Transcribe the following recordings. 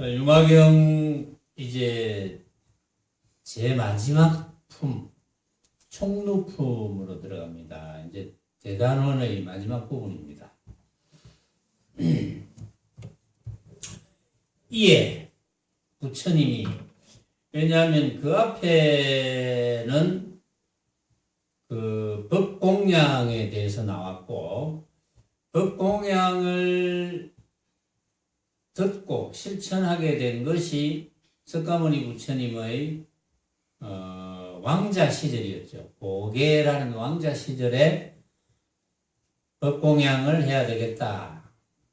유마경 이제 제 마지막 품, 총루품으로 들어갑니다. 이제 대단원의 마지막 부분입니다. 이에 부처님이, 왜냐하면 그 앞에는 그 법공양에 대해서 나왔고, 법공양을 듣고 실천하게 된 것이 석가모니 부처님의 왕자 시절이었죠. 고계라는 왕자 시절에 법공양을 해야 되겠다.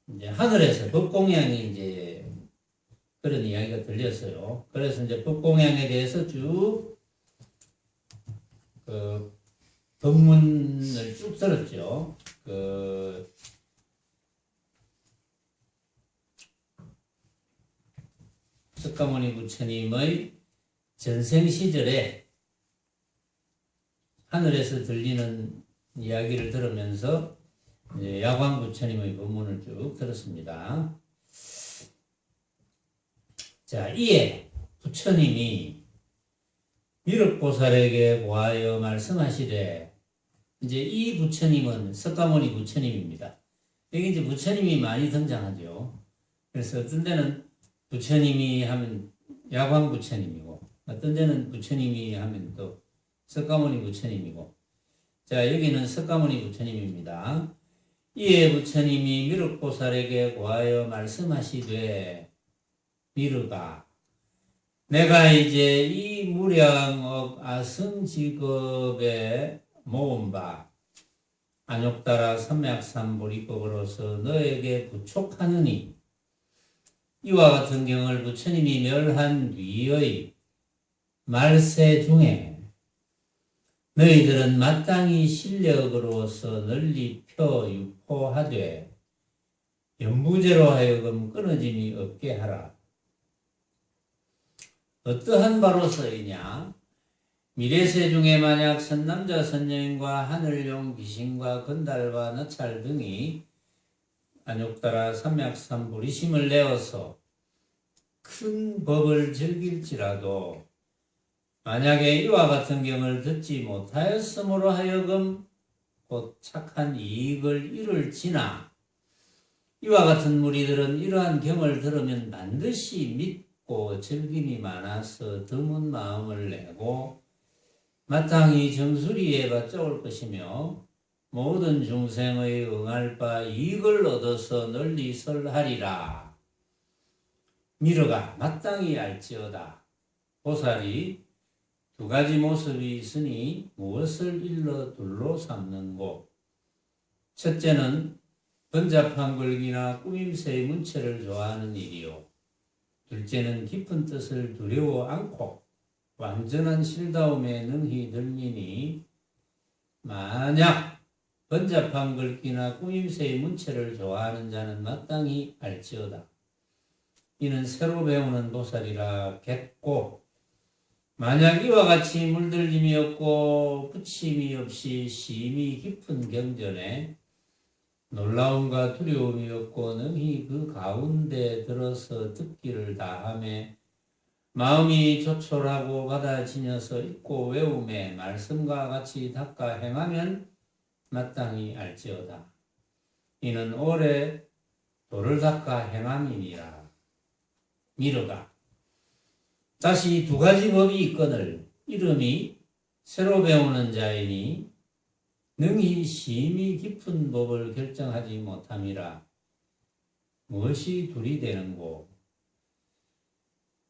이제 하늘에서 법공양이 이제 그런 이야기가 들렸어요. 그래서 이제 법공양에 대해서 쭉 그 법문을 쭉 들었죠. 그 석가모니 부처님의 전생 시절에 하늘에서 들리는 이야기를 들으면서 이제 야광 부처님의 법문을 쭉 들었습니다. 자, 이에 부처님이 미륵보살에게 고하여 말씀하시되, 이제 이 부처님은 석가모니 부처님입니다. 여기 이제 부처님이 많이 등장하죠. 그래서 어떤 데는 부처님이 하면 야광 부처님이고, 어떤 데는 부처님이 하면 또 석가모니 부처님이고, 자, 여기는 석가모니 부처님입니다. 이에 부처님이 미륵보살에게 고하여 말씀하시되, 미륵아, 내가 이제 이 무량억 아승직업에 모은 바 안욕따라 삼맥삼보리법으로서 너에게 부촉하느니, 이와 같은 경을 부처님이 멸한 뒤의 말세 중에 너희들은 마땅히 실력으로서 널리 펴 유포하되 연부제로 하여금 끊어짐이 없게 하라. 어떠한 바로서이냐? 미래세 중에 만약 선남자 선녀인과 하늘용 귀신과 건달과 너찰 등이 안욕따라 삼맥삼불이심을 내어서 큰 법을 즐길지라도 만약에 이와 같은 경을 듣지 못하였으므로 하여금 곧 착한 이익을 이룰지나, 이와 같은 무리들은 이러한 경을 들으면 반드시 믿고 즐김이 많아서 드문 마음을 내고 마땅히 정수리에 바쳐올 것이며 모든 중생의 응할 바 이익을 얻어서 널리 설하리라. 미륵아, 마땅히 알지어다. 보살이 두 가지 모습이 있으니 무엇을 일러 둘로 삼는고? 첫째는 번잡한 글기나 꾸밈새의 문체를 좋아하는 일이요. 둘째는 깊은 뜻을 두려워 않고 완전한 실다움에 능히 들리니, 만약 번잡한 글귀나 꾸밈새의 문체를 좋아하는 자는 마땅히 알지어다. 이는 새로 배우는 보살이라 겠고, 만약 이와 같이 물들림이 없고 붙임이 없이 심히 깊은 경전에 놀라움과 두려움이 없고 능히 그 가운데 들어서 듣기를 다하며 마음이 조촐하고 받아지녀서 읽고 외움에 말씀과 같이 닦아 행하면 마땅히 알지어다. 이는 오래 도를 닦아 행함이니라. 미륵아, 다시 두 가지 법이 있거늘 이름이 새로 배우는 자이니 능히 심히 깊은 법을 결정하지 못함이라. 무엇이 둘이 되는고?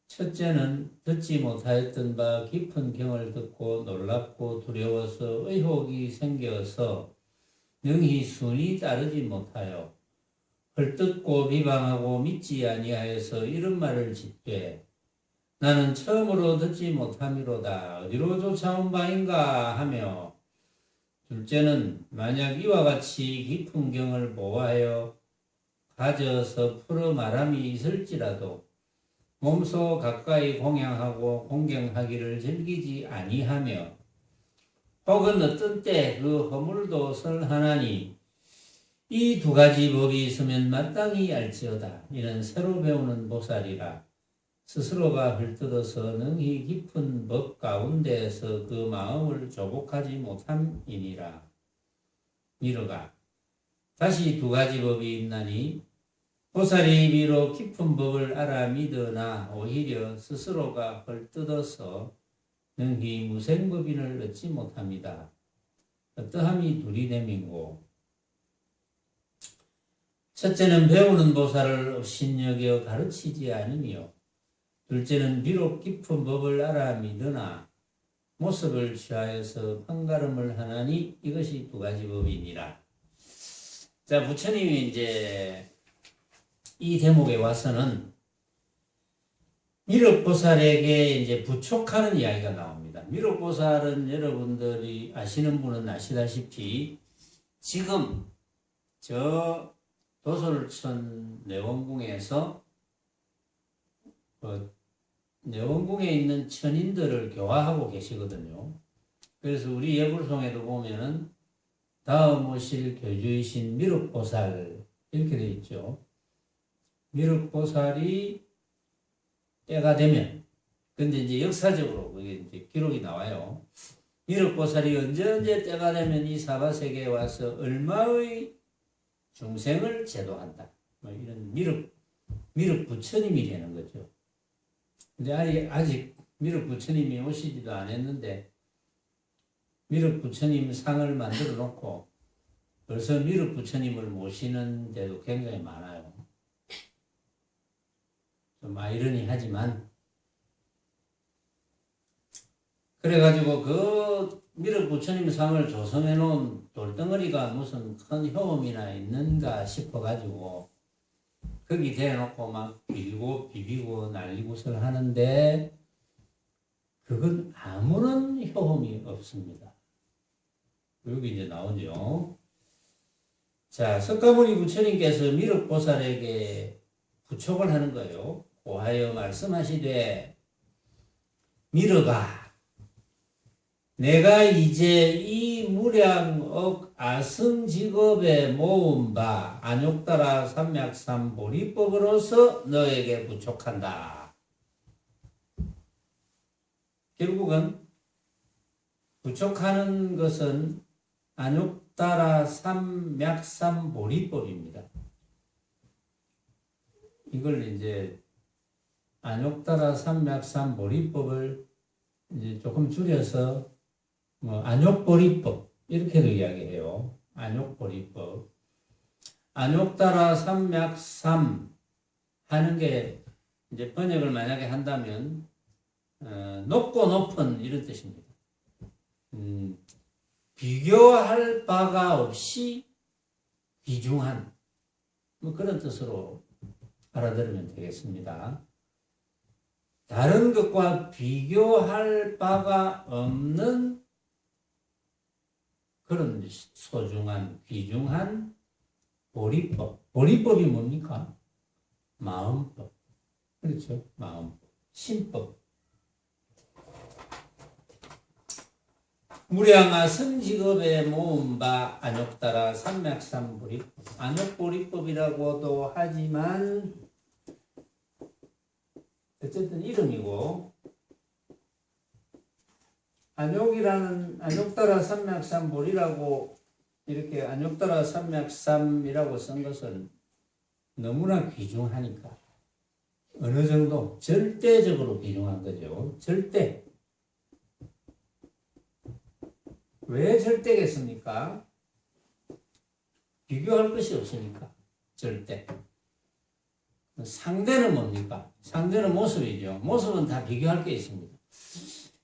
첫째는 듣지 못하였던 바 깊은 경을 듣고 놀랍고 두려워서 의혹이 생겨서 능히 순히 따르지 못하여 헐뜯고 비방하고 믿지 아니하여서 이런 말을 짓되 나는 처음으로 듣지 못함이로다. 어디로 쫓아온 바인가 하며, 둘째는 만약 이와 같이 깊은 경을 보아하여 가져서 풀어 말함이 있을지라도 몸소 가까이 공양하고 공경하기를 즐기지 아니하며 혹은 어떤 때 그 허물도 설하나니 이 두 가지 법이 있으면 마땅히 알지어다. 이는 새로 배우는 보살이라. 스스로가 헐뜯어서 능히 깊은 법 가운데에서 그 마음을 조복하지 못함이니라. 미르가 다시 두 가지 법이 있나니 보살이 비록 깊은 법을 알아 믿으나 오히려 스스로가 헐뜯어서 능히 무생법인을 얻지 못합니다. 어떠함이 둘이 됨이고 첫째는 배우는 보살을 업신여겨 가르치지 않으며 둘째는 비록 깊은 법을 알아 믿으나 모습을 취하여서 판가름을 하나니 이것이 두 가지 법이니라. 자, 부처님이 이제 이 대목에 와서는 미륵보살에게 이제 부촉하는 이야기가 나옵니다. 미륵보살은 여러분들이 아시는 분은 아시다시피 지금 저 도솔천 내원궁에서 내원궁에 있는 천인들을 교화하고 계시거든요. 그래서 우리 예불송에도 보면은 다음 오실 교주이신 미륵보살 이렇게 되어 있죠. 미륵보살이 때가 되면, 근데 이제 역사적으로 그게 이제 기록이 나와요. 미륵보살이 언제 때가 되면 이 사바세계에 와서 얼마의 중생을 제도한다. 뭐 이런 미륵 부처님이 되는 거죠. 근데 아직 미륵 부처님이 오시지도 않았는데, 미륵 부처님 상을 만들어 놓고 벌써 미륵 부처님을 모시는 데도 굉장히 많아요. 좀 아이러니하지만 그래가지고 그 미륵 부처님 상을 조성해 놓은 돌덩어리가 무슨 큰 효험이나 있는가 싶어가지고 거기 대놓고 막 빌고 비비고 난리굿을 하는데 그건 아무런 효험이 없습니다. 여기 이제 나오죠. 자, 석가모니 부처님께서 미륵보살에게 부촉을 하는 거예요. 고하여 말씀하시되 미륵아, 내가 이제 이 무량억 아승직업에 모은 바 안욕따라 삼맥삼 보리법으로서 너에게 부촉한다. 결국은 부촉하는 것은 안욕따라 삼맥삼 보리법입니다. 이걸 이제 안욕따라 삼맥삼 보리법을 이제 조금 줄여서 뭐 안욕보리법 이렇게도 이야기해요. 안욕보리법. 안욕따라 삼맥삼 하는 게 이제 번역을 만약에 한다면 높고 높은 이런 뜻입니다. 비교할 바가 없이 귀중한 뭐 그런 뜻으로 알아들으면 되겠습니다. 다른 것과 비교할 바가 없는 그런 소중한, 귀중한 보리법. 보리법이 뭡니까? 마음법. 그렇죠? 마음법. 신법. 무량아 성직업에 모은 바 안욕따라 삼맥삼 보리법. 안욕보리법이라고도 하지만 어쨌든 이름이고 안욕따라 삼맥삼보리라고 이렇게 안욕따라 삼맥삼이라고 쓴 것은 너무나 귀중하니까 어느 정도 절대적으로 귀중한 거죠. 절대. 왜 절대겠습니까? 비교할 것이 없으니까. 절대. 상대는 뭡니까? 상대는 모습이죠. 모습은 다 비교할 게 있습니다.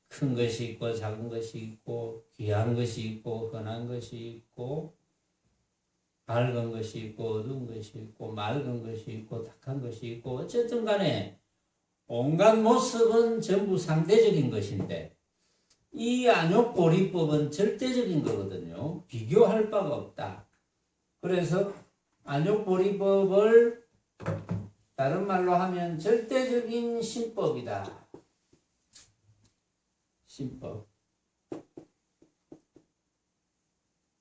큰 것이 있고 작은 것이 있고 귀한 것이 있고 흔한 것이 있고 밝은 것이 있고 어두운 것이 있고 맑은 것이 있고 탁한 것이 있고 어쨌든 간에 온갖 모습은 전부 상대적인 것인데 이 안욕보리법은 절대적인 거거든요. 비교할 바가 없다. 그래서 안욕보리법을 다른 말로 하면 절대적인 신법이다. 신법.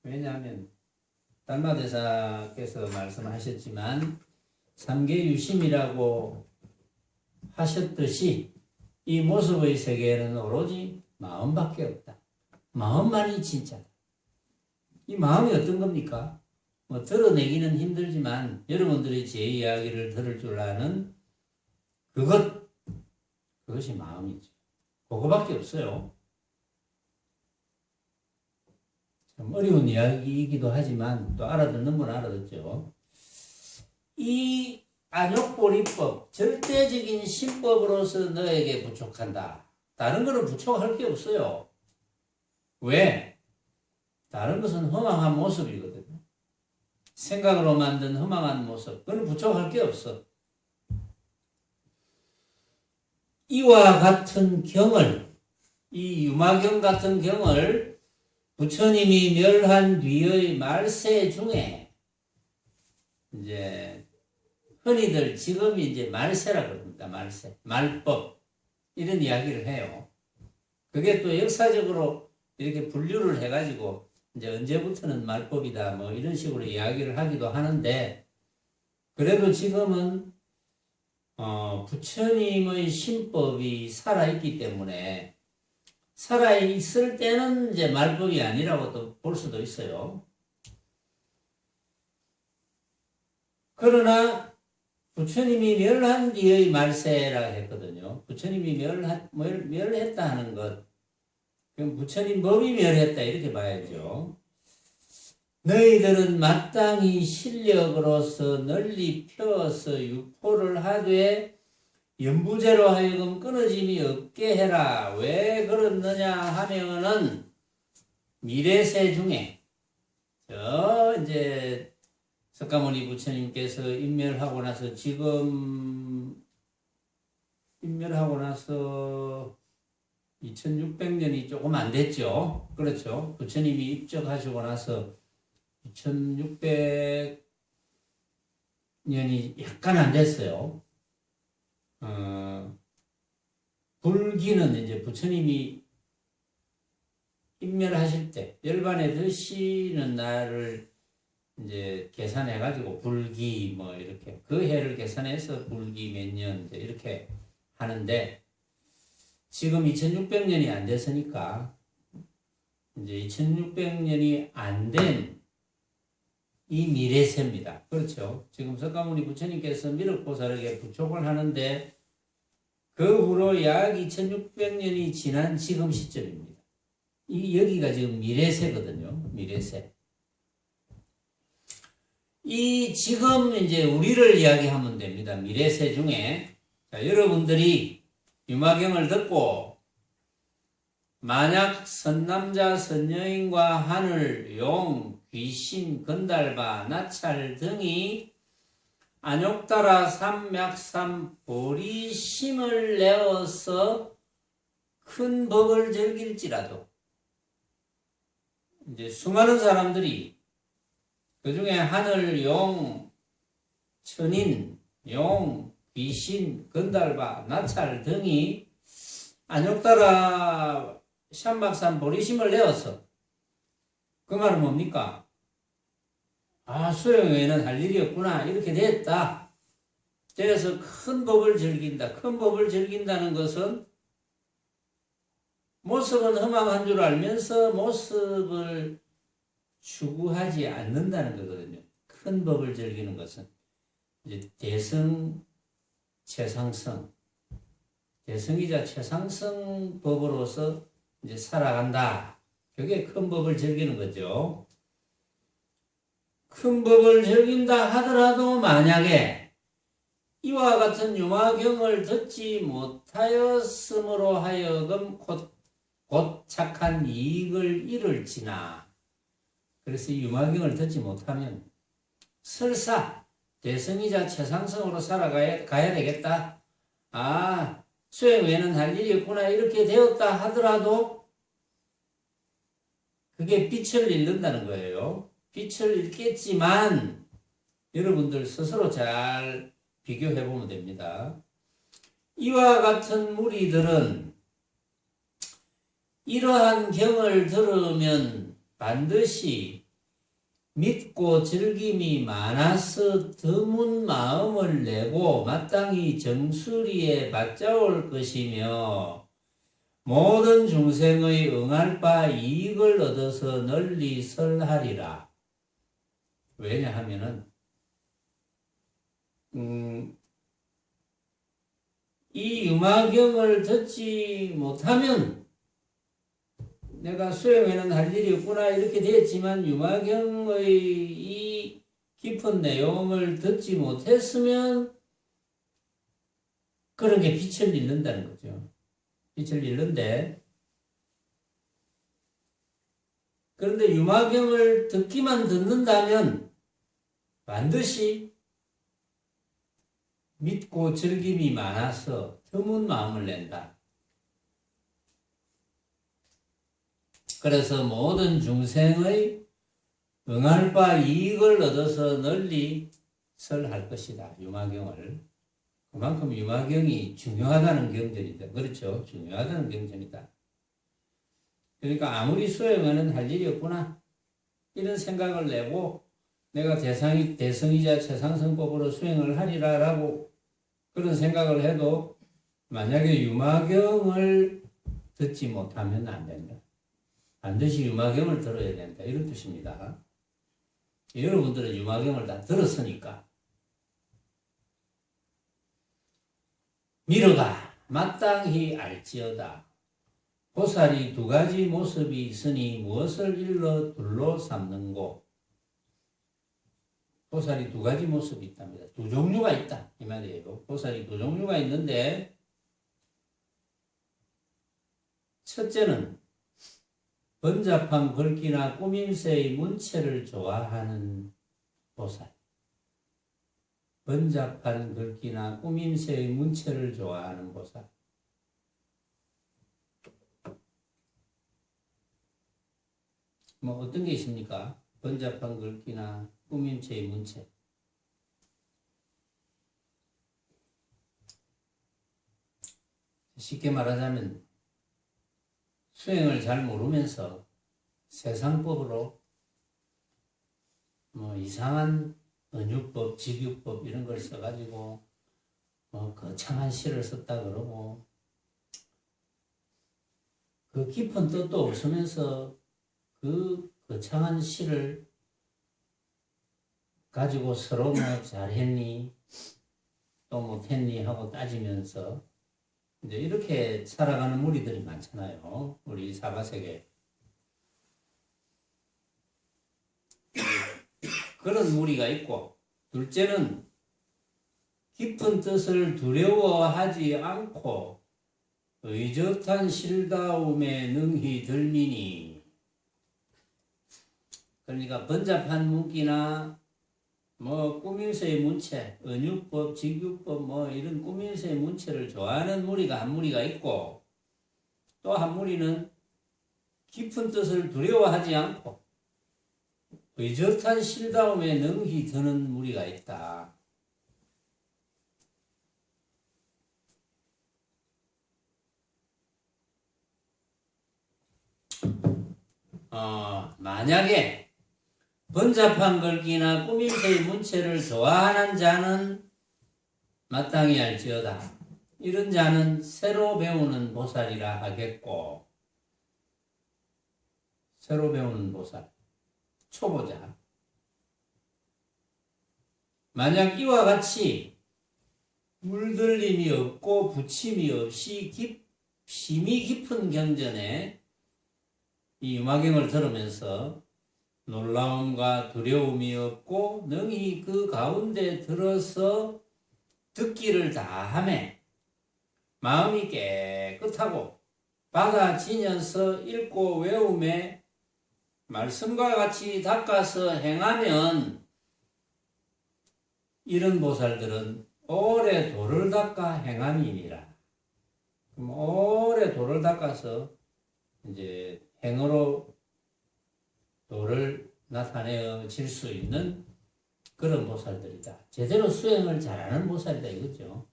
왜냐하면 달마대사께서 말씀하셨지만 삼계유심이라고 하셨듯이 이 모습의 세계에는 오로지 마음밖에 없다. 마음만이 진짜다. 이 마음이 어떤 겁니까? 뭐 드러내기는 힘들지만 여러분들이 제 이야기를 들을 줄 아는 그것이 마음이죠. 그거밖에 없어요. 참 어려운 이야기이기도 하지만 또 알아듣는 분 알아듣죠. 이 안욕보리법, 절대적인 신법으로서 너에게 부촉한다. 다른 거는 부촉할 게 없어요. 왜? 다른 것은 허망한 모습이거든요. 생각으로 만든 허망한 모습, 그건 부촉할 게 없어. 이와 같은 경을, 이 유마경 같은 경을 부처님이 멸한 뒤의 말세 중에 이제 흔히들 지금이 이제 말세라고 그럽니다. 말세, 말법 이런 이야기를 해요. 그게 또 역사적으로 이렇게 분류를 해가지고 이제 언제부터는 말법이다 뭐 이런 식으로 이야기를 하기도 하는데 그래도 지금은 부처님의 신법이 살아있기 때문에 살아있을 때는 이제 말법이 아니라고 또 볼 수도 있어요. 그러나 부처님이 멸한 뒤의 말세라고 했거든요. 부처님이 멸했다 하는 것. 그럼 부처님 법이 멸했다 이렇게 봐야죠. 너희들은 마땅히 실력으로서 널리 펴서 유포를 하되 연부제로 하여금 끊어짐이 없게 해라. 왜 그렇느냐 하면은 미래세 중에 이제 석가모니 부처님께서 인멸하고 나서 지금 인멸하고 나서 2600년이 조금 안 됐죠. 그렇죠. 부처님이 입적하시고 나서 2600년이 약간 안 됐어요. 불기는 이제 부처님이 인멸하실 때 열반에 드시는 날을 이제 계산해가지고 불기 뭐 이렇게 그 해를 계산해서 불기 몇 년 이렇게 하는데 지금 2600년이 안 됐으니까 이제 2600년이 안 된 이 미래세입니다. 그렇죠. 지금 석가모니 부처님께서 미륵보살에게 부촉을 하는데 그 후로 약 2600년이 지난 지금 시점입니다. 여기가 지금 미래세거든요. 미래세. 이 지금 이제 우리를 이야기하면 됩니다. 미래세 중에 자, 여러분들이 유마경을 듣고 만약 선남자 선여인과 하늘, 용, 귀신, 건달바, 나찰 등이 안욕따라 삼맥삼 보리심을 내어서 큰 법을 즐길지라도 이제 수많은 사람들이 그 중에 하늘, 용, 천인, 용, 귀신, 건달바, 나찰 등이 안욕따라 삼맥삼 보리심을 내어서 그 말은 뭡니까? 수행 외에는 할 일이 없구나 이렇게 됐다. 그래서 큰 법을 즐긴다. 큰 법을 즐긴다는 것은 모습은 허망한 줄 알면서 모습을 추구하지 않는다는 거거든요. 큰 법을 즐기는 것은 이제 대성, 최상성, 대성이자 최상성 법으로서 이제 살아간다. 그게 큰 법을 즐기는 거죠. 큰 법을 즐긴다 하더라도 만약에 이와 같은 유마경을 듣지 못하였으므로 하여금 곧 착한 이익을 잃을지나 그래서 유마경을 듣지 못하면 설사 대성이자 최상성으로 살아가야 되겠다. 수행 외에는 할 일이 없구나 이렇게 되었다 하더라도 그게 빛을 잃는다는 거예요. 빛을 잃겠지만 여러분들 스스로 잘 비교해 보면 됩니다. 이와 같은 무리들은 이러한 경을 들으면 반드시 믿고 즐김이 많아서 드문 마음을 내고 마땅히 정수리에 받자올 것이며 모든 중생의 응할 바 이익을 얻어서 널리 설하리라. 왜냐하면은 이 유마경을 듣지 못하면 내가 수행에는 할 일이 없구나 이렇게 되었지만 유마경의 이 깊은 내용을 듣지 못했으면 그런 게 빛을 잃는다는 거죠. 빛을 잃는데 그런데 유마경을 듣기만 듣는다면 반드시 믿고 즐김이 많아서 드문 마음을 낸다. 그래서 모든 중생의 응할 바 이익을 얻어서 널리 설할 것이다. 유마경을. 그만큼 유마경이 중요하다는 경전이다. 그렇죠? 중요하다는 경전이다. 그러니까 아무리 수행하는 할 일이 없구나 이런 생각을 내고 내가 대성이자 최상승법으로 수행을 하리라라고 그런 생각을 해도 만약에 유마경을 듣지 못하면 안 된다. 반드시 유마경을 들어야 된다. 이런 뜻입니다. 여러분들은 유마경을 다 들었으니까 미르가 마땅히 알지어다. 보살이 두 가지 모습이 있으니 무엇을 일러 둘로 삼는고. 보살이 두 가지 모습이 있답니다. 두 종류가 있다 이 말이에요. 보살이 두 종류가 있는데 첫째는 번잡한 글귀나 꾸밈새의 문체를 좋아하는 보살. 번잡한 글귀나 꾸밈새의 문체를 좋아하는 보살. 뭐 어떤 게 있습니까? 번잡한 글귀나 꾸밈체의 문체. 쉽게 말하자면 수행을 잘 모르면서 세상법으로 뭐 이상한 은유법, 직유법 이런 걸 써가지고 뭐 거창한 시를 썼다 그러고 그 깊은 뜻도 없으면서 그 거창한 시를 가지고 서로 뭐 잘했니 또 못했니 하고 따지면서 이제 이렇게 살아가는 무리들이 많잖아요. 우리 사바세계. 그런 무리가 있고 둘째는 깊은 뜻을 두려워하지 않고 의젓한 실다움에 능히 들미니. 그러니까 번잡한 문기나 뭐 꾸밀서의 문체, 은유법, 직유법 뭐 이런 꾸밀서의 문체를 좋아하는 무리가 한 무리가 있고 또 한 무리는 깊은 뜻을 두려워하지 않고 의젓한 실다움에 능히 드는 무리가 있다. 만약에 번잡한 글귀나 꾸밀새의 문체를 좋아하는 자는 마땅히 알지어다. 이런 자는 새로 배우는 보살이라 하겠고, 새로 배우는 보살, 초보자. 만약 이와 같이 물들림이 없고 부침이 없이 심이 깊은 경전에 이 유마경을 들으면서 놀라움과 두려움이 없고 능히 그 가운데 들어서 듣기를 다하매 마음이 깨끗하고 받아지면서 읽고 외움에 말씀과 같이 닦아서 행하면 이런 보살들은 오래 도를 닦아 행함이니라. 그럼 오래 도를 닦아서 이제 행으로 도를 나타내질 수 있는 그런 보살들이다. 제대로 수행을 잘하는 보살이다 이거죠.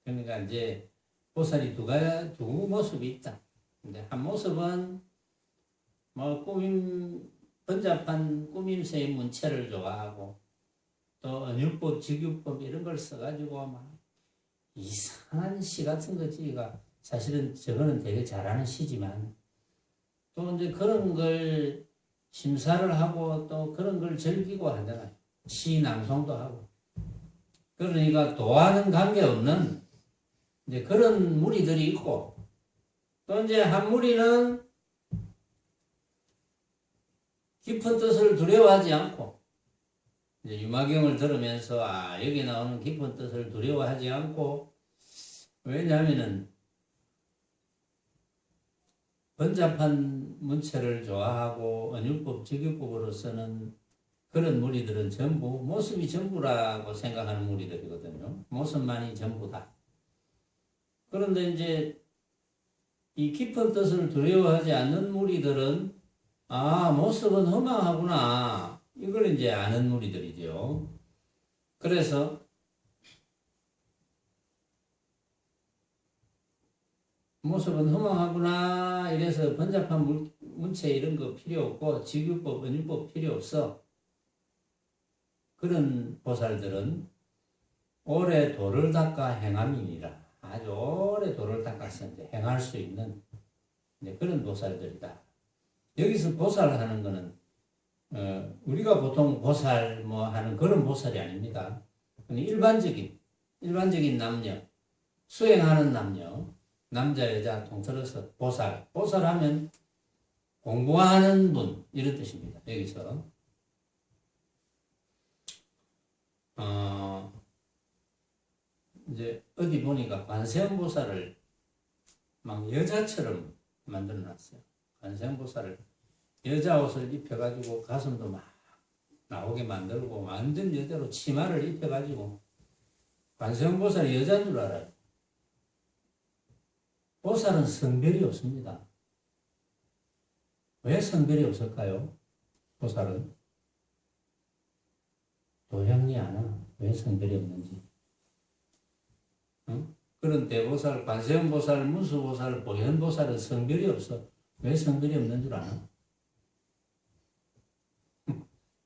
그러니까 이제 보살이 두 모습이 있다. 근데 한 모습은 뭐 꾸밈 번잡한 꾸밈새의 문체를 좋아하고 또 언율법, 직유법 이런 걸 써가지고 막 이상한 시 같은 거지가 사실은 저거는 되게 잘하는 시지만 또 이제 그런 걸 심사를 하고 또 그런 걸 즐기고 하잖아요. 시 낭송도 하고. 그러니까 도와는 관계없는 이제 그런 무리들이 있고 또 이제 한 무리는 깊은 뜻을 두려워하지 않고 이제 유마경을 들으면서 여기 나오는 깊은 뜻을 두려워하지 않고 왜냐하면은 번잡한 문체를 좋아하고 언율법, 직유법으로서는 그런 무리들은 전부 모습이 전부라고 생각하는 무리들이거든요. 모습만이 전부다. 그런데 이제 이 깊은 뜻을 두려워하지 않는 무리들은 모습은 허망하구나. 이걸 이제 아는 무리들이죠. 그래서 모습은 허망하구나. 이래서 번잡한 문체 이런 거 필요 없고 직유법, 언율법 필요 없어. 그런 보살들은 오래 도를 닦아 행함이니라. 아주 오래 도를 닦아서 이제 행할 수 있는 이제 그런 보살들이다. 여기서 보살하는 거는 우리가 보통 보살 뭐 하는 그런 보살이 아닙니다. 일반적인 남녀, 수행하는 남녀, 남자 여자 통틀어서 보살하면 공부하는 분 이런 뜻입니다. 여기서 이제 어디 보니까 관세음보살을 막 여자처럼 만들어 놨어요. 관세음보살을 여자 옷을 입혀가지고 가슴도 막 나오게 만들고 완전 여자로 치마를 입혀가지고 관세음보살이 여자인 줄 알아요. 보살은 성별이 없습니다. 왜 성별이 없을까요? 보살은 도형이 않아. 왜 성별이 없는지. 그런 대보살, 관세음보살, 문수보살, 보현보살은 성별이 없어. 왜 성별이 없는 줄 아나?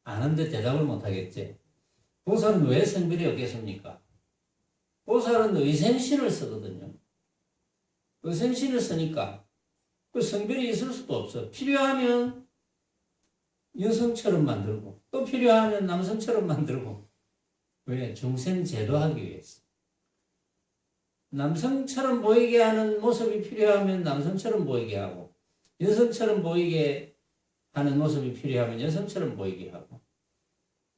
아는데 대답을 못하겠지. 보살은 왜 성별이 없겠습니까? 보살은 의생신을 쓰거든요. 의생신을 쓰니까 그 성별이 있을 수도 없어. 필요하면 여성처럼 만들고 또 필요하면 남성처럼 만들고. 왜? 중생 제도하기 위해서. 남성처럼 보이게 하는 모습이 필요하면 남성처럼 보이게 하고 여성처럼 보이게 하는 모습이 필요하면 여성처럼 보이게 하고.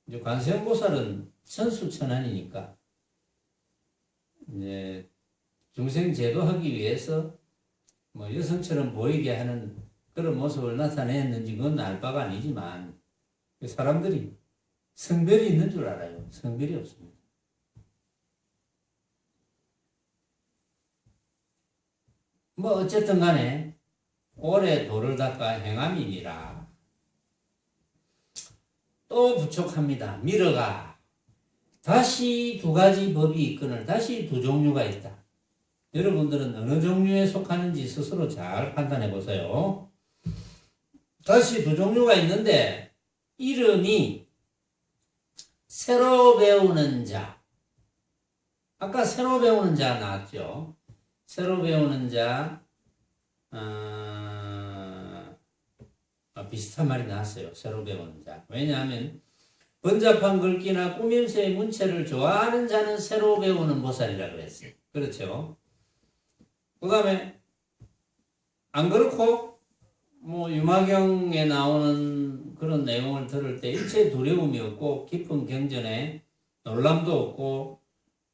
이제 관세음보살은 천수천안이니까 이제 중생 제도하기 위해서 뭐 여성처럼 보이게 하는 그런 모습을 나타냈는지 그건 알 바가 아니지만 사람들이 성별이 있는 줄 알아요. 성별이 없습니다. 뭐 어쨌든 간에 오래 도를 닦아 행함이니라. 또 부족합니다. 미러가 다시 두 가지 법이 있거늘 다시 두 종류가 있다. 여러분들은 어느 종류에 속하는지 스스로 잘 판단해 보세요. 다시 두 종류가 있는데 이름이 새로 배우는 자. 아까 새로 배우는 자 나왔죠. 새로 배우는 자 비슷한 말이 나왔어요. 새로 배우는 자. 왜냐하면 번잡한 글귀나 꾸밈새의 문체를 좋아하는 자는 새로 배우는 보살이라 그랬어요. 그렇죠. 그 다음에 안 그렇고 뭐 유마경에 나오는 그런 내용을 들을 때 일체 두려움이 없고 깊은 경전에 놀람도 없고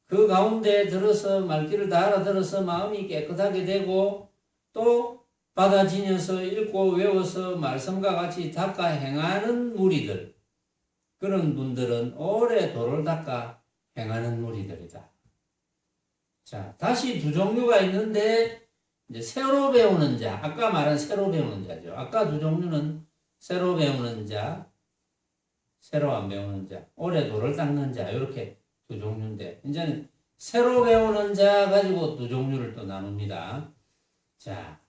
그 가운데 들어서 말귀를 다 알아들어서 마음이 깨끗하게 되고 또 받아지녀서 읽고 외워서 말씀과 같이 닦아 행하는 무리들, 그런 분들은 오래 도를 닦아 행하는 무리들이다. 자, 다시 두 종류가 있는데 이제 새로 배우는 자, 아까 말한 새로 배우는 자죠. 아까 두 종류는 새로 배우는 자, 새로 안 배우는 자, 오래 도를 닦는 자, 이렇게 두 종류인데 이제는 새로 배우는 자 가지고 두 종류를 또 나눕니다. 자,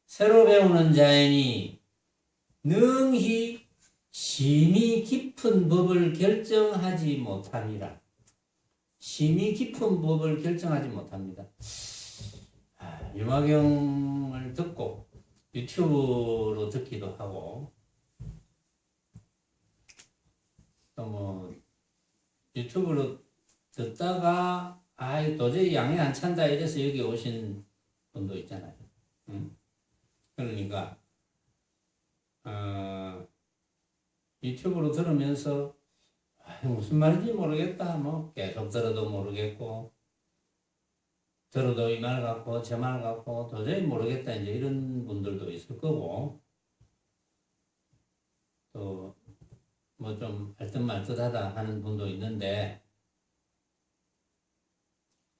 새로 배우는 자이니 능히 심히 깊은 법을 결정하지 못합니다. 심히 깊은 법을 결정하지 못합니다. 유마경을 듣고 유튜브로 듣기도 하고 또 뭐 유튜브로 듣다가 도저히 양이 안 찬다 이래서 여기 오신 분도 있잖아요. 응? 그러니까 유튜브로 들으면서 무슨 말인지 모르겠다. 뭐 계속 들어도 모르겠고 들어도 이 말 같고 저 말 같고 도저히 모르겠다. 이제 이런 분들도 있을 거고 또 뭐 좀 알듯말듯하다 하는 분도 있는데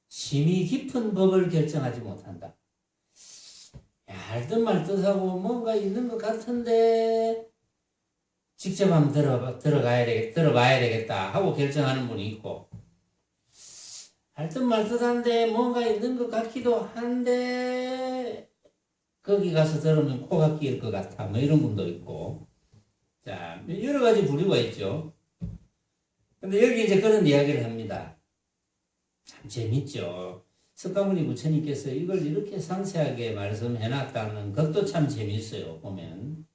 심히 깊은 법을 결정하지 못한다. 야, 알듯말듯하고 뭔가 있는 것 같은데 직접 한번 들어봐야 되겠다 하고 결정하는 분이 있고 알듯말듯한데 뭔가 있는 것 같기도 한데 거기 가서 들으면 코가 끼일 것 같아 뭐 이런 분도 있고 자 여러 가지 부류가 있죠. 근데 여기 이제 그런 이야기를 합니다. 참 재밌죠. 석가모니 부처님께서 이걸 이렇게 상세하게 말씀해놨다는 것도 참 재밌어요. 보면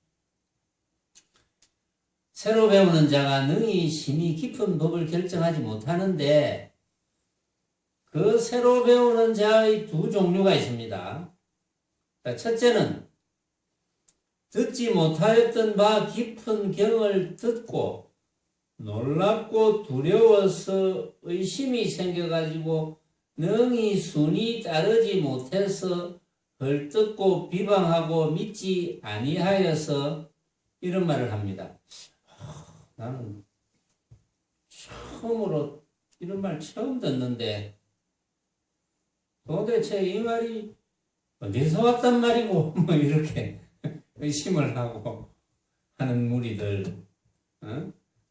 새로 배우는 자가 능히 심히 깊은 법을 결정하지 못하는데 그 새로 배우는 자의 두 종류가 있습니다. 첫째는 듣지 못하였던 바 깊은 경을 듣고 놀랍고 두려워서 의심이 생겨가지고 능히 순이 따르지 못해서 헐뜯고 비방하고 믿지 아니하여서 이런 말을 합니다. 나는 처음으로 이런 말 처음 듣는데 도대체 이 말이 어디서 왔단 말이고 뭐 이렇게 의심을 하고 하는 무리들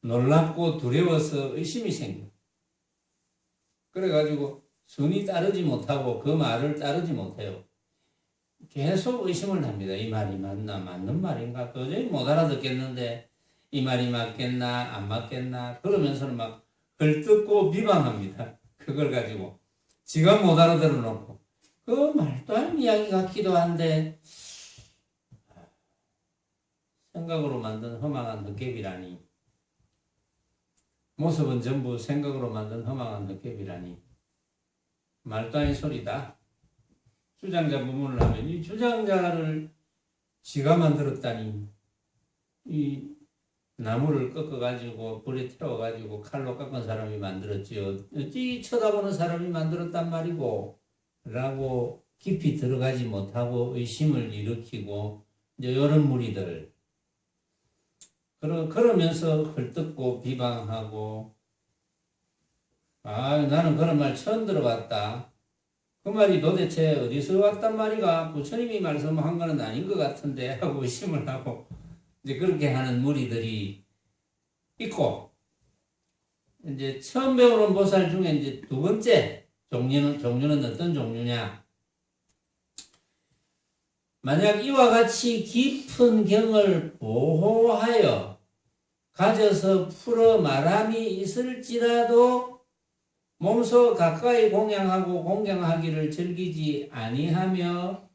놀랍고 두려워서 의심이 생겨. 그래가지고 순이 따르지 못하고 그 말을 따르지 못해요. 계속 의심을 합니다. 이 말이 맞나 맞는 말인가 도저히 못 알아듣겠는데 이 말이 맞겠나 안 맞겠나 그러면서는 막 헐뜯고 비방합니다. 그걸 가지고 지가 못 알아들어 놓고 그 말도 안 이야기 같기도 한데 생각으로 만든 허망한 헛개비라니 모습은 전부 생각으로 만든 허망한 헛개비라니 말도 아닌 소리다. 주장자 부문을 하면 이 주장자를 지가 만들었다니 이 나무를 꺾어가지고 불에 태워가지고 칼로 깎은 사람이 만들었지요. 어찌 쳐다보는 사람이 만들었단 말이고 라고 깊이 들어가지 못하고 의심을 일으키고 이제 이런 무리들 그러면서 헐뜯고 비방하고 나는 그런 말 처음 들어봤다. 그 말이 도대체 어디서 왔단 말이가 부처님이 말씀한 거는 아닌 것 같은데 하고 의심을 하고 이제 그렇게 하는 무리들이 있고 이제 처음 배우는 보살 중에 이제 두 번째 종류는 어떤 종류냐? 만약 이와 같이 깊은 경을 보호하여 가져서 풀어 말함이 있을지라도 몸소 가까이 공양하고 공경하기를 즐기지 아니하며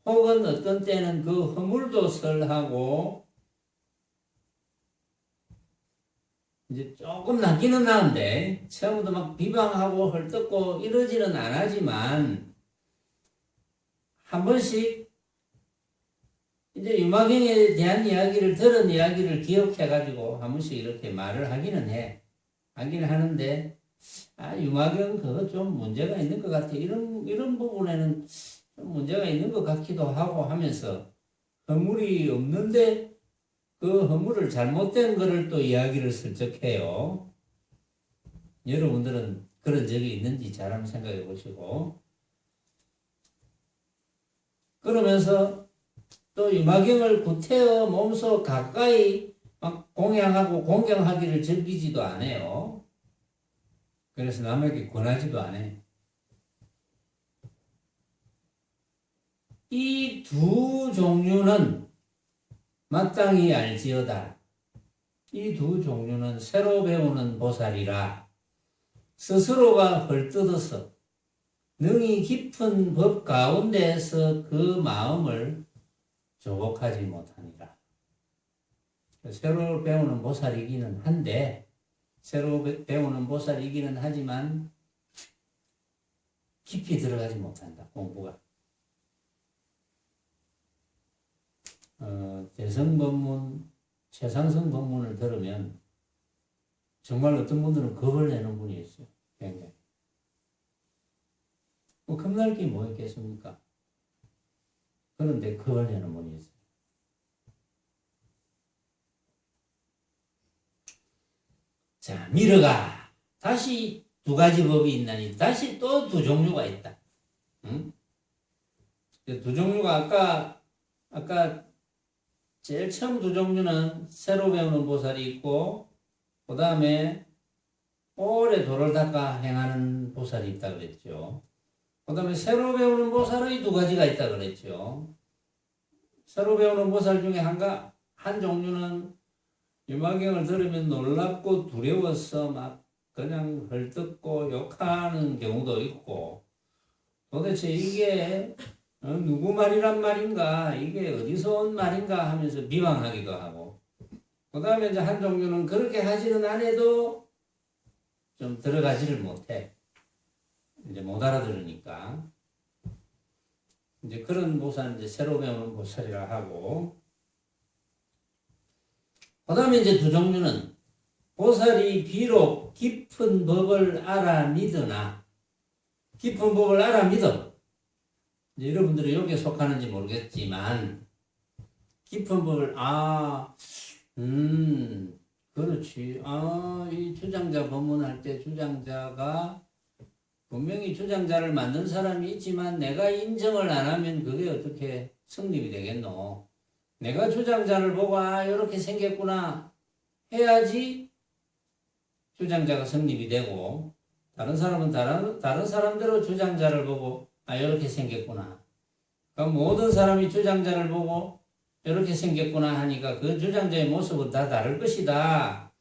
혹은 어떤 때는 그 허물도 설하고 이제 조금 낫기는 나은데 처음부터 막 비방하고 헐뜯고 이러지는 않았지만 한 번씩 이제 유마경에 대한 이야기를 들은 이야기를 기억해가지고 한 번씩 이렇게 말을 하기는 해. 하긴 하는데 유마경 그거 좀 문제가 있는 것 같아. 이런 부분에는 좀 문제가 있는 것 같기도 하고 하면서 허물이 없는데 그 허물을 잘못된 거를 또 이야기를 슬쩍 해요. 여러분들은 그런 적이 있는지 잘 한번 생각해 보시고 그러면서 또 유마경을 구태여 몸소 가까이 막 공양하고 공경하기를 즐기지도 않아요. 그래서 남에게 권하지도 않아요. 이 두 종류는 마땅히 알지어다. 이 두 종류는 새로 배우는 보살이라 스스로가 헐뜯어서 능히 깊은 법 가운데에서 그 마음을 조곡하지 못하니라. 새로 배우는 보살이기는 한데, 새로 배우는 보살이기는 하지만 깊이 들어가지 못한다, 공부가. 대성법문, 최상승 법문을 들으면 정말 어떤 분들은 겁을 내는 분이 있어요. 굉장히. 뭐 겁날 게 뭐 있겠습니까? 그런데 겁을 내는 분이 있어요. 자, 미르가 다시 두 가지 법이 있나니 다시 또 두 종류가 있다. 응? 두 종류가 아까 제일 처음 두 종류는 새로 배우는 보살이 있고, 그 다음에 오래 도를 닦아 행하는 보살이 있다 그랬죠. 그 다음에 새로 배우는 보살의 두 가지가 있다 그랬죠. 새로 배우는 보살 중에 한 종류는 유마경을 들으면 놀랍고 두려워서 막 그냥 헐뜯고 욕하는 경우도 있고, 도대체 이게 누구 말이란 말인가, 이게 어디서 온 말인가 하면서 비방하기도 하고, 그 다음에 이제 한 종류는 그렇게 하지는 않아도 좀 들어가지를 못해. 이제 못 알아들으니까. 이제 그런 보살은 이제 새로 배우는 보살이라 하고, 그 다음에 이제 두 종류는 보살이 비록 깊은 법을 알아 믿으나, 깊은 법을 알아 믿어. 여러분들이 여기에 속하는지 모르겠지만, 깊은 법을, 그렇지. 이 주장자 법문할 때 주장자가 분명히 주장자를 만든 사람이 있지만 내가 인정을 안 하면 그게 어떻게 성립이 되겠노? 내가 주장자를 보고 이렇게 생겼구나 해야지 주장자가 성립이 되고, 다른 사람은 다른 사람대로 주장자를 보고 이렇게 생겼구나. 그럼 모든 사람이 주장자를 보고 이렇게 생겼구나 하니까 그 주장자의 모습은 다 다를 것이다.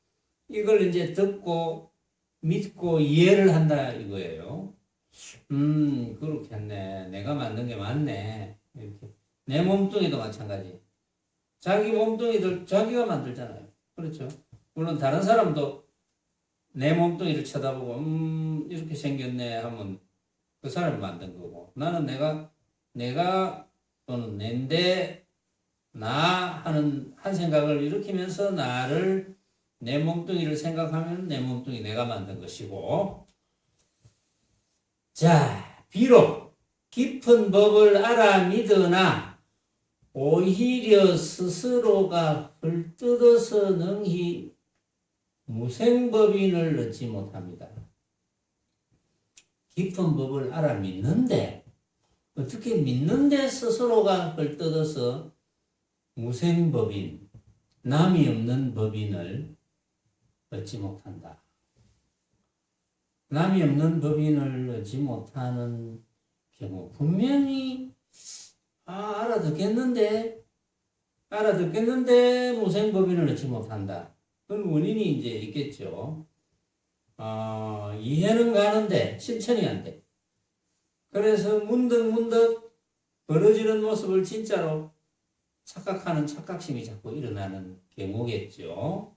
이걸 이제 듣고 믿고 이해를 한다 이거예요. 그렇겠네. 내가 만든 게 맞네. 이렇게. 내 몸뚱이도 마찬가지. 자기 몸뚱이들 자기가 만들잖아요. 그렇죠? 물론 다른 사람도 내 몸뚱이를 쳐다보고 이렇게 생겼네 하면 그 사람이 만든 거고, 나는 내가 또는 낸데 나 하는 한 생각을 일으키면서 나를 내 몸뚱이를 생각하면 내 몸뚱이 내가 만든 것이고, 자, 비록 깊은 법을 알아 믿으나 오히려 스스로가 헐뜯어서 능히 무생법인을 얻지 못합니다. 깊은 법을 알아 믿는데, 어떻게 믿는데 스스로가 헐뜯어서 무생법인, 남이 없는 법인을 얻지 못한다. 남이 없는 법인을 얻지 못하는 경우, 분명히 알아듣겠는데 무생법인을 얻지 못한다. 그건 원인이 이제 있겠죠. 이해는 가는데 실천이 안 돼. 그래서 문득 벌어지는 모습을 진짜로 착각하는 착각심이 자꾸 일어나는 경우겠죠.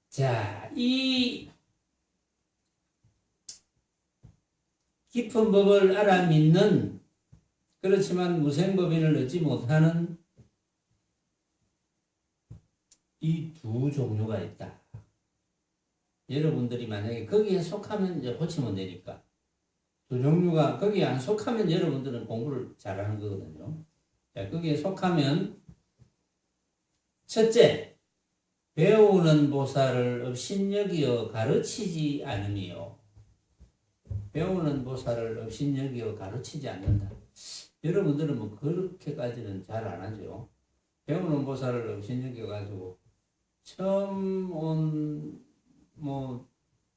자, 이 깊은 법을 알아 믿는, 그렇지만 무생법인을 얻지 못하는 이 두 종류가 있다. 여러분들이 만약에 거기에 속하면 이제 고치면 되니까. 두 종류가 거기에 안 속하면 여러분들은 공부를 잘하는 거거든요. 자, 거기에 속하면, 첫째, 배우는 보살을 업신여기어 가르치지 않으며, 배우는 보살을 업신여기어 가르치지 않는다. 여러분들은 뭐 그렇게까지는 잘 안 하죠. 배우는 보살을 업신여기어 가지고 처음 온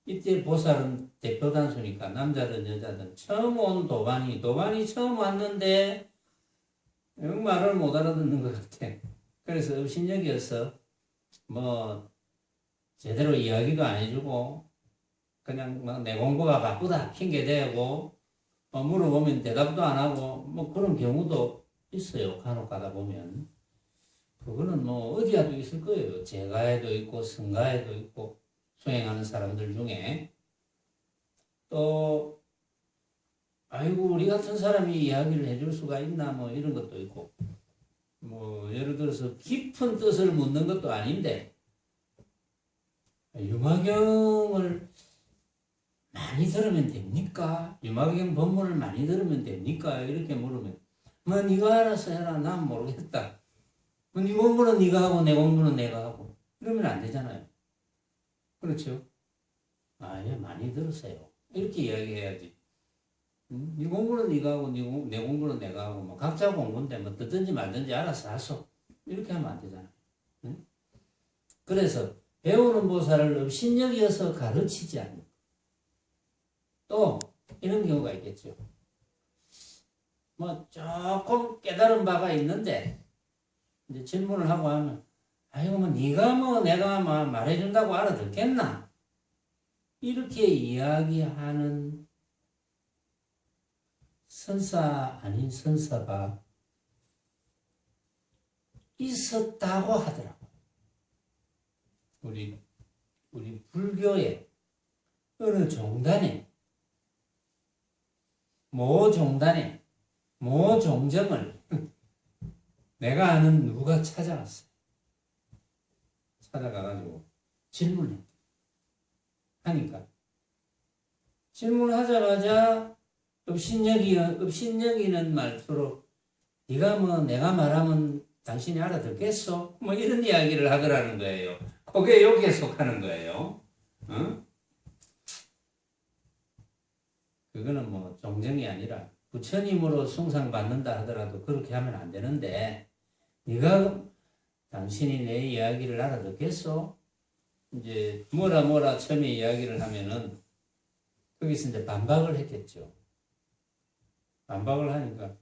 이때 보살은 대표 단수니까 남자든 여자든 처음 온 도반이 처음 왔는데 영 말을 못 알아듣는 것 같아. 그래서 업신여기여서 뭐 제대로 이야기도 안 해주고 그냥 뭐 내 공부가 바쁘다 핑계대고 물어보면 대답도 안 하고 뭐 그런 경우도 있어요. 간혹 가다 보면. 그거는 뭐 어디에도 있을 거예요. 제가에도 있고 성가에도 있고 수행하는 사람들 중에 또 아이고 우리 같은 사람이 이야기를 해줄 수가 있나 뭐 이런 것도 있고 뭐 예를 들어서 깊은 뜻을 묻는 것도 아닌데 유마경을 많이 들으면 됩니까? 유마경 법문을 많이 들으면 됩니까? 이렇게 물으면 뭐 네가 알아서 해라. 난 모르겠다. 네 공부는 네가 하고 내 공부는 내가 하고 이러면 안 되잖아요. 그렇죠? 예, 많이 들으세요. 이렇게 이야기해야지. 네 공부는 네가 하고 내 공부는 내가 하고 뭐 각자 공부인데 뭐 듣든지 말든지 알아서 하소. 이렇게 하면 안 되잖아요. 응? 그래서 배우는 보살을 업신여기여서 가르치지 않는 또 이런 경우가 있겠죠. 뭐 조금 깨달은 바가 있는데 이제 질문을 하고 하면 아이고 뭐 네가 뭐 내가 뭐 말해준다고 알아듣겠나? 이렇게 이야기하는 선사 아닌 선사가 있었다고 하더라고. 우리 불교의 어느 종단에 모 종단에 모 종정을 내가 아는 누가 찾아왔어. 찾아가가지고 질문해. 하니까 질문하자마자 업신여기는 말투로 네가 뭐 내가 말하면 당신이 알아듣겠어? 뭐 이런 이야기를 하더라는 거예요. 그게 여기에 속하는 거예요. 어? 그거는 뭐 종정이 아니라 부처님으로 숭상받는다 하더라도 그렇게 하면 안 되는데 네가 당신이 내 이야기를 알아듣겠어? 이제 뭐라 처음에 이야기를 하면은 거기서 이제 반박을 했겠죠. 반박을 하니까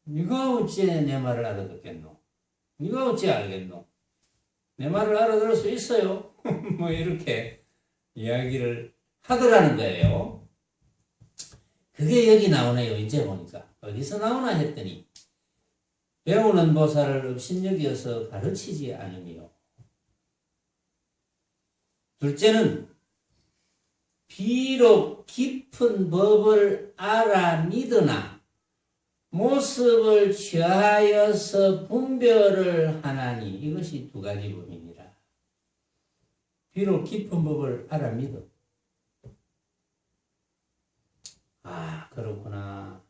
네가 어찌 내 말을 알아듣겠노? 네가 어찌 알겠노? 내 말을 알아들을 수 있어요? 뭐 이렇게 이야기를 하더라는 거예요. 그게 여기 나오네요. 이제 보니까 어디서 나오나 했더니 배우는 보살을 업신여기여서 가르치지 않으며 둘째는 비록 깊은 법을 알아 믿으나 모습을 취하여서 분별을 하나니 이것이 두 가지 범위니라. 비록 깊은 법을 알아 믿어. 그렇구나.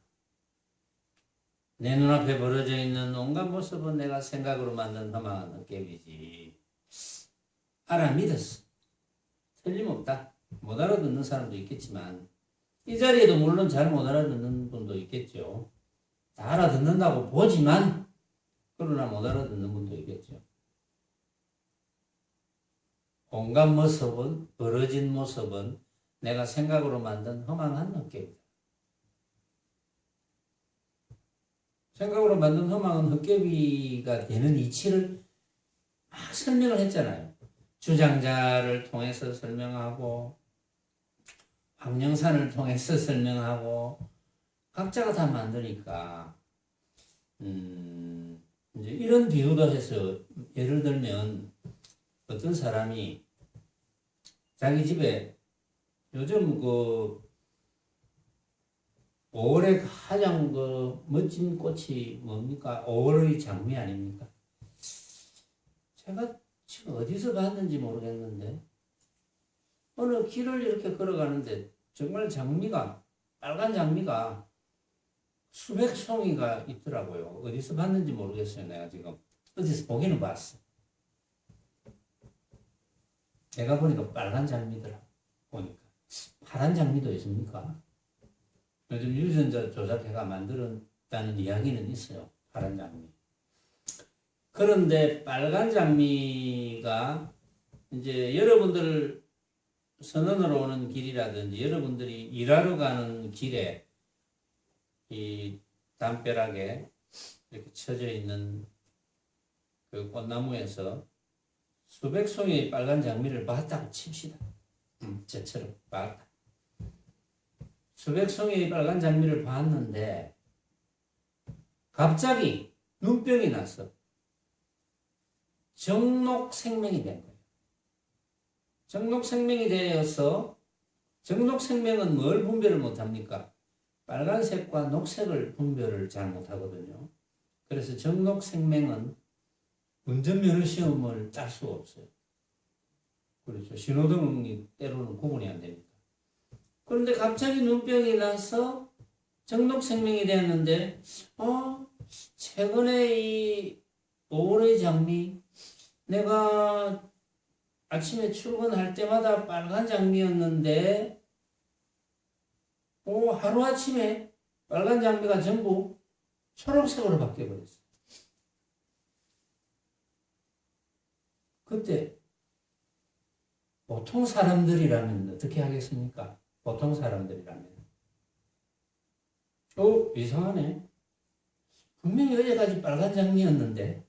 내 눈앞에 벌어져 있는 온갖 모습은 내가 생각으로 만든 허망한 헛개비지. 알아 믿었어. 틀림없다. 못 알아듣는 사람도 있겠지만 이 자리에도 물론 잘 못 알아듣는 분도 있겠죠. 다 알아듣는다고 보지만 그러나 못 알아듣는 분도 있겠죠. 온갖 모습은 벌어진 모습은 내가 생각으로 만든 허망한 헛개비다. 생각으로 만든 허망한 헛개비가 되는 이치를 막 설명을 했잖아요. 주장자를 통해서 설명하고 황영산을 통해서 설명하고 각자가 다 만드니까 이제 이런 비유도 해서 예를 들면 어떤 사람이 자기 집에 요즘 5월에 가장 멋진 꽃이 뭡니까? 5월의 장미 아닙니까? 제가 지금 어디서 봤는지 모르겠는데 어느 길을 이렇게 걸어가는데 정말 장미가 빨간 장미가 수백 송이가 있더라고요. 어디서 봤는지 모르겠어요. 내가 지금 어디서 보기는 봤어. 내가 보니까 빨간 장미더라. 보니까 파란 장미도 있습니까? 요즘 유전자 조작해가 만들었다는 이야기는 있어요. 파란 장미. 그런데 빨간 장미가 이제 여러분들 선언으로 오는 길이라든지 여러분들이 일하러 가는 길에 이 담벼락에 이렇게 쳐져 있는 그 꽃나무에서 수백 송이의 빨간 장미를 봤다고 칩시다. 저처럼 봤다. 수백 송이의 빨간 장미를 봤는데 갑자기 눈병이 나서 정록생명이 된 거예요. 정록생명이 되어서 정록생명은 뭘 분별을 못합니까? 빨간색과 녹색을 분별을 잘 못하거든요. 그래서 정록생명은 운전면허 시험을 딸 수가 없어요. 그렇죠. 신호등이 때로는 구분이 안 됩니다. 그런데 갑자기 눈병이 나서 정록생명이 되었는데 최근에 이 5월의 장미 내가 아침에 출근할 때마다 빨간 장미였는데 하루아침에 빨간 장미가 전부 초록색으로 바뀌어버렸어요. 그때 보통 사람들이라면 어떻게 하겠습니까? 보통 사람들이라면 이상하네. 분명히 어제까지 빨간 장미였는데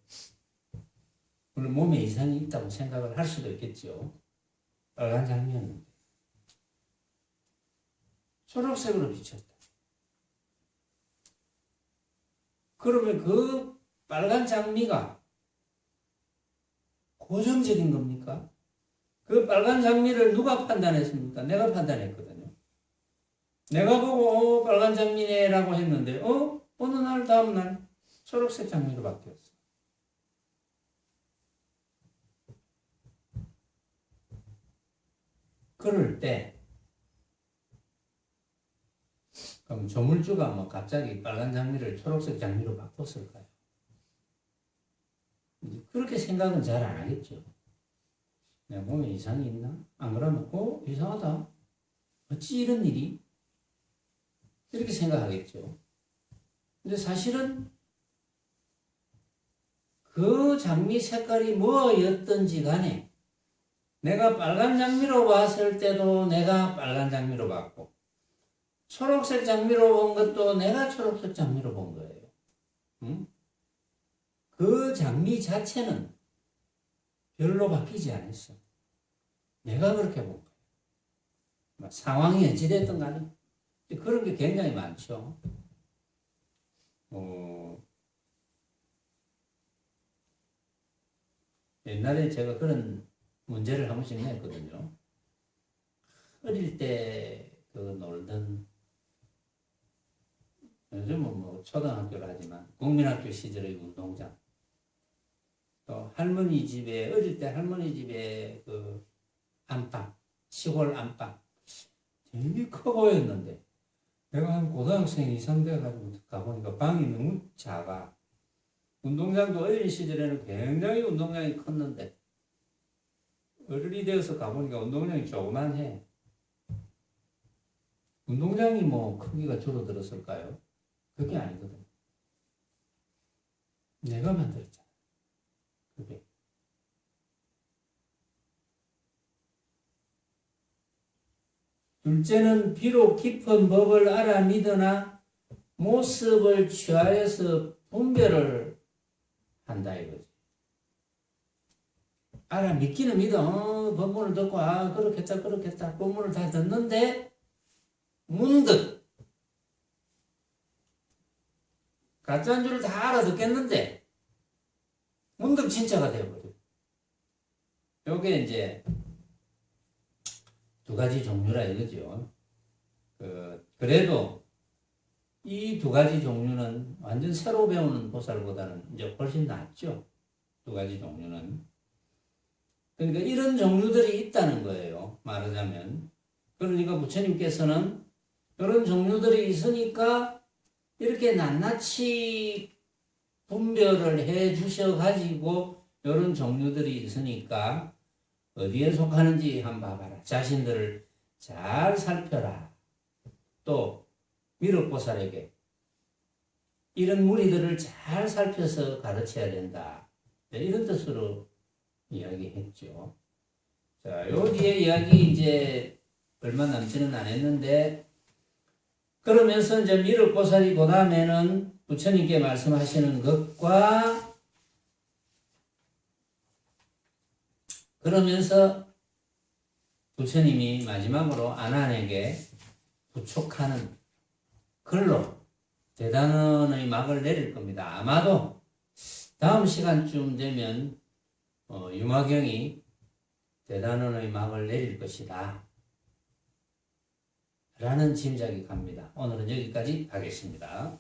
오늘 몸에 이상이 있다고 생각을 할 수도 있겠죠. 빨간 장미였는데 초록색으로 비쳤다. 그러면 그 빨간 장미가 고정적인 겁니까? 그 빨간 장미를 누가 판단했습니까? 내가 판단했거든요. 내가 보고 빨간 장미네라고 했는데 어느 날 다음 날 초록색 장미로 바뀌었어. 그럴 때 그럼 조물주가 뭐 갑자기 빨간 장미를 초록색 장미로 바꿨을까요? 그렇게 생각은 잘 안 하겠죠. 내 몸에 이상이 있나? 안 그러면 이상하다. 어찌 이런 일이? 이렇게 생각하겠죠. 근데 사실은 그 장미 색깔이 뭐였든지 간에 내가 빨간 장미로 봤을 때도 내가 빨간 장미로 봤고 초록색 장미로 본 것도 내가 초록색 장미로 본 거예요. 응? 그 장미 자체는 별로 바뀌지 않았어. 내가 그렇게 본 거예요. 상황이 어찌됐든 간에 그런 게 굉장히 많죠. 옛날에 제가 그런 문제를 한 번씩 냈거든요. 어릴 때 그 놀던 요즘은 뭐 초등학교를 하지만 국민학교 시절의 운동장 또 할머니 집에 어릴 때 할머니 집에 그 안방 시골 안방 되게 커 보였는데 내가 한 고등학생 이상 돼가지고 가보니까 방이 너무 작아. 운동장도 어린 시절에는 굉장히 운동장이 컸는데 어른이 되어서 가보니까 운동장이 조그만해. 운동장이 뭐 크기가 줄어들었을까요? 그게 아니거든. 내가 만들었잖아. 그게. 둘째는 비록 깊은 법을 알아 믿으나 모습을 취하여서 분별을 한다 이거지. 알아 믿기는 믿어. 법문을 듣고 그렇겠다. 법문을 다 듣는데 문득 가짜인 줄 다 알아듣겠는데 문득 진짜가 되어버려. 요게 이제 두 가지 종류라 이거죠. 그래도 이 두 가지 종류는 완전 새로 배우는 보살보다는 이제 훨씬 낫죠. 두 가지 종류는. 그러니까 이런 종류들이 있다는 거예요. 말하자면. 그러니까 부처님께서는 이런 종류들이 있으니까 이렇게 낱낱이 분별을 해 주셔가지고 이런 종류들이 있으니까 어디에 속하는지 한번 봐봐라. 자신들을 잘 살펴라. 또 미륵보살에게 이런 무리들을 잘 살펴서 가르쳐야 된다. 이런 뜻으로 이야기했죠. 자, 요 뒤에 이야기 이제 얼마 남지는 않았는데 그러면서 이제 미륵보살이 그 다음에는 부처님께 말씀하시는 것과 그러면서 부처님이 마지막으로 아난에게 부촉하는 글로 대단원의 막을 내릴 겁니다. 아마도 다음 시간쯤 되면 유마경이 대단원의 막을 내릴 것이다 라는 짐작이 갑니다. 오늘은 여기까지 하겠습니다.